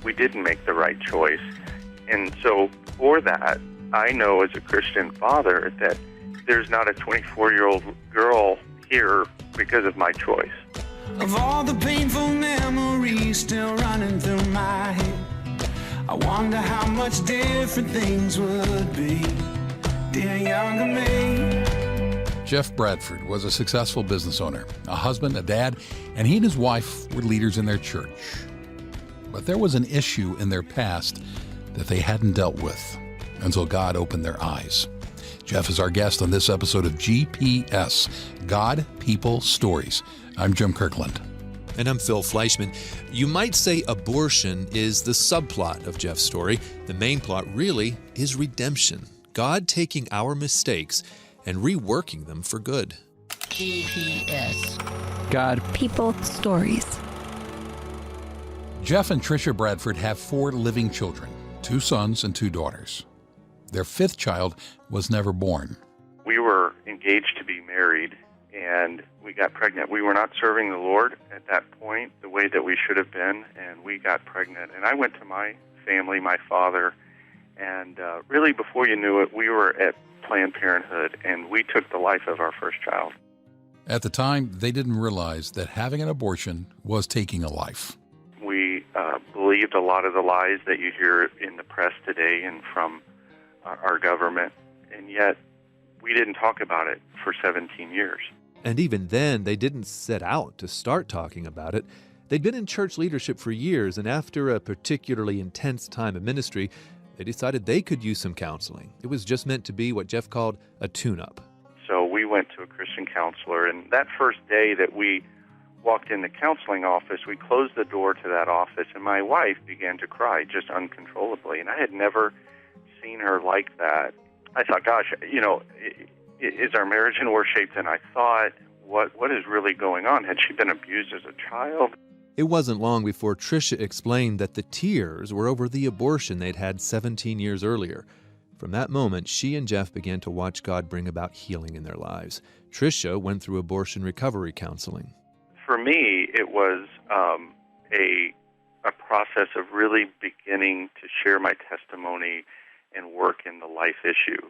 we didn't make the right choice. And so for that, I know as a Christian father that there's not a 24-year-old girl here because of my choice. Of all the painful memories still running through my head, I wonder how much different things would be, dear younger me. Jeff Bradford was a successful business owner, a husband, a dad, and he and his wife were leaders in their church. But there was an issue in their past that they hadn't dealt with until God opened their eyes. Jeff is our guest on this episode of GPS, God, People, Stories. I'm Jim Kirkland. And I'm Phil Fleischman. You might say abortion is the subplot of Jeff's story. The main plot really is redemption. God taking our mistakes and reworking them for good. GPS. God, People, Stories. Jeff and Tricia Bradford have 4 living children, 2 sons and 2 daughters. Their 5th child was never born. We were engaged to be married, and we got pregnant. We were not serving the Lord at that point the way that we should have been, and we got pregnant. And I went to my family, my father, and really before you knew it, we were at Planned Parenthood, and we took the life of our first child. At the time, they didn't realize that having an abortion was taking a life. We believed a lot of the lies that you hear in the press today and from our government, and yet we didn't talk about it for 17 years. And even then, they didn't set out to start talking about it. They'd been in church leadership for years, and after a particularly intense time of ministry, they decided they could use some counseling. It was just meant to be what Jeff called a tune-up. So we went to a Christian counselor, and that first day that we walked in the counseling office, we closed the door to that office, and my wife began to cry just uncontrollably. And I had never seen her like that. I thought, gosh, is our marriage in worse shape than I thought? What is really going on? Had she been abused as a child? It wasn't long before Tricia explained that the tears were over the abortion they'd had 17 years earlier. From that moment, she and Jeff began to watch God bring about healing in their lives. Tricia went through abortion recovery counseling. For me, it was a process of really beginning to share my testimony and work in the life issue.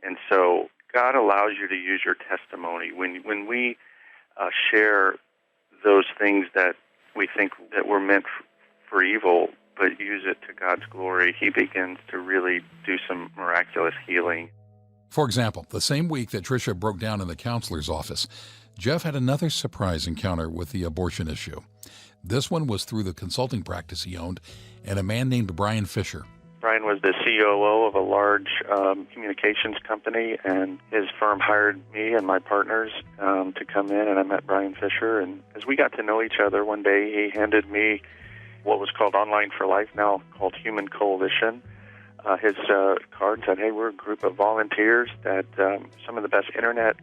And so God allows you to use your testimony. When we share those things that we think that were meant for evil, but use it to God's glory, He begins to really do some miraculous healing. For example, the same week that Tricia broke down in the counselor's office, Jeff had another surprise encounter with the abortion issue. This one was through the consulting practice he owned and a man named Brian Fisher. Brian was the COO of a large communications company, and his firm hired me and my partners to come in, and I met Brian Fisher. And as we got to know each other, one day he handed me what was called Online for Life, now called Human Coalition. His card said, hey, we're a group of volunteers that some of the best internet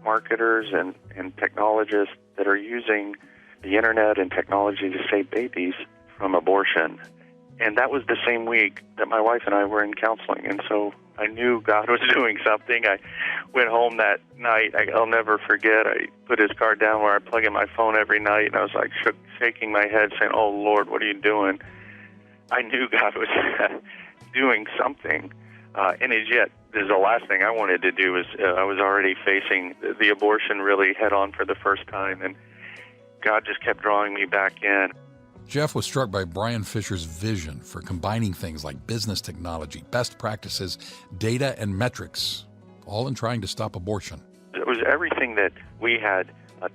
marketers and technologists that are using the internet and technology to save babies from abortion. And that was the same week that my wife and I were in counseling. And so I knew God was doing something. I went home that night. I'll never forget. I put his card down where I plug in my phone every night, and I was like shaking my head saying, oh, Lord, what are you doing? I knew God was doing something. And as yet, this is the last thing I wanted to do. Is I was already facing the abortion really head on for the first time. And God just kept drawing me back in. Jeff was struck by Brian Fisher's vision for combining things like business technology, best practices, data, and metrics, all in trying to stop abortion. It was everything that we had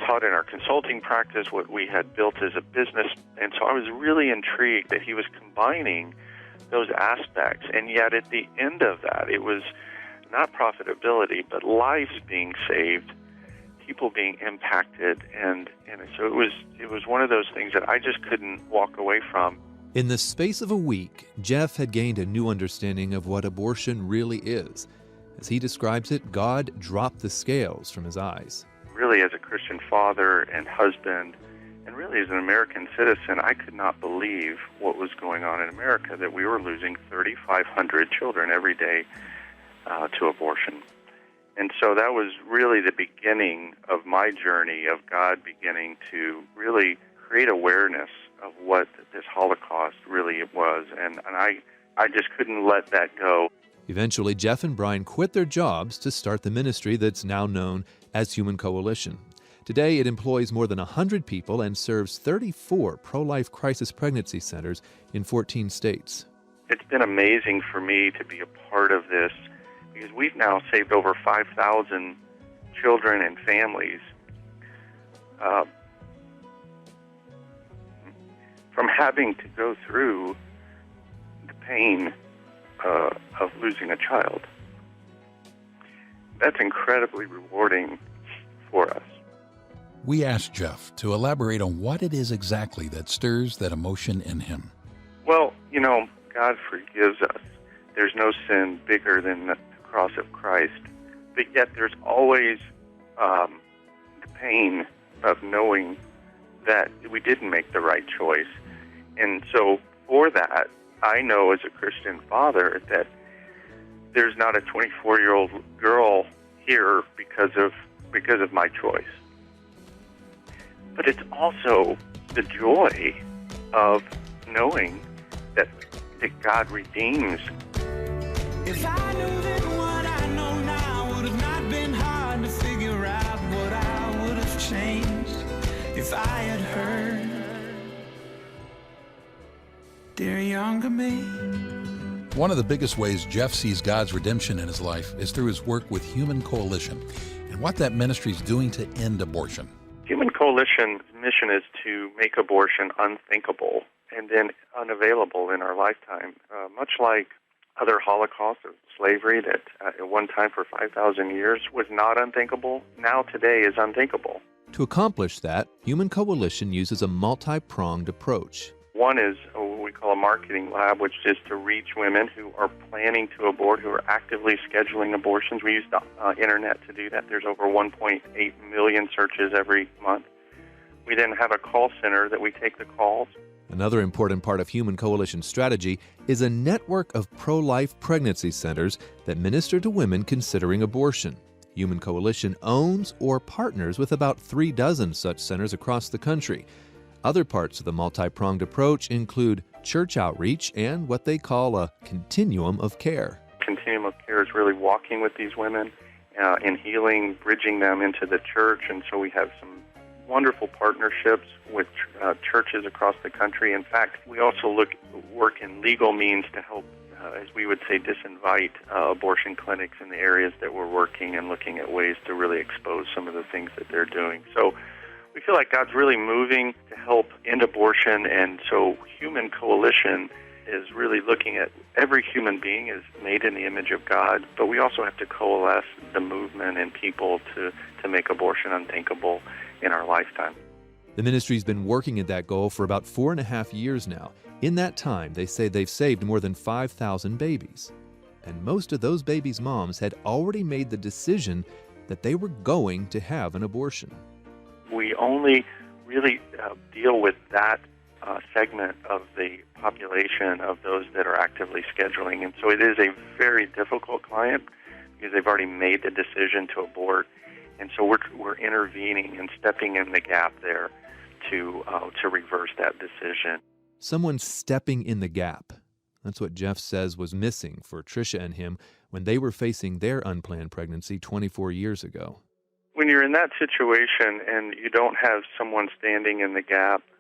taught in our consulting practice, what we had built as a business. And so I was really intrigued that he was combining those aspects. And yet at the end of that, it was not profitability, but lives being saved, people being impacted, and so it was one of those things that I just couldn't walk away from. In the space of a week, Jeff had gained a new understanding of what abortion really is. As he describes it, God dropped the scales from his eyes. Really, as a Christian father and husband, and really as an American citizen, I could not believe what was going on in America, that we were losing 3,500 children every day to abortion. And so that was really the beginning of my journey of God beginning to really create awareness of what this Holocaust really I just couldn't let that go. Eventually, Jeff and Brian quit their jobs to start the ministry that's now known as Human Coalition. Today, it employs more than 100 people and serves 34 pro-life crisis pregnancy centers in 14 states. It's been amazing for me to be a part of this because we've now saved over 5,000 children and families from having to go through the pain of losing a child. That's incredibly rewarding for us. We asked Jeff to elaborate on what it is exactly that stirs that emotion in him. Well, God forgives us. There's no sin bigger than the cross of Christ. But yet there's always the pain of knowing that we didn't make the right choice. And so for that, I know as a Christian father that there's not a 24-year-old girl here because of my choice. But it's also the joy of knowing that God redeems. If I knew then what I know now, would have not been hard to figure out what I would have changed if I had heard dear younger me. One of the biggest ways Jeff sees God's redemption in his life is through his work with Human Coalition and what that ministry is doing to end abortion. Human Coalition's mission is to make abortion unthinkable and then unavailable in our lifetime, much like other holocausts of slavery that at one time for 5,000 years was not unthinkable, now today is unthinkable. To accomplish that, Human Coalition uses a multi-pronged approach. One is what we call a marketing lab, which is to reach women who are planning to abort, who are actively scheduling abortions. We use the internet to do that. There's over 1.8 million searches every month. We then have a call center that we take the calls. Another important part of Human Coalition's strategy is a network of pro-life pregnancy centers that minister to women considering abortion. Human Coalition owns or partners with about 36 such centers across the country. Other parts of the multi-pronged approach include church outreach and what they call a continuum of care. Continuum of care is really walking with these women in healing, bridging them into the church, and so we have some wonderful partnerships with churches across the country. In fact, we also work in legal means to help, as we would say, disinvite abortion clinics in the areas that we're working and looking at ways to really expose some of the things that they're doing. So we feel like God's really moving to help end abortion, and so Human Coalition is really looking at every human being is made in the image of God, but we also have to coalesce the movement and people to make abortion unthinkable in our lifetime. The ministry's been working at that goal for about 4.5 years now. In that time, they say they've saved more than 5,000 babies. And most of those babies' moms had already made the decision that they were going to have an abortion. We only really deal with that segment of the population of those that are actively scheduling. And so it is a very difficult client because they've already made the decision to abort. And so we're intervening and stepping in the gap there to reverse that decision. Someone stepping in the gap. That's what Jeff says was missing for Tricia and him when they were facing their unplanned pregnancy 24 years ago. When you're in that situation and you don't have someone standing in the gap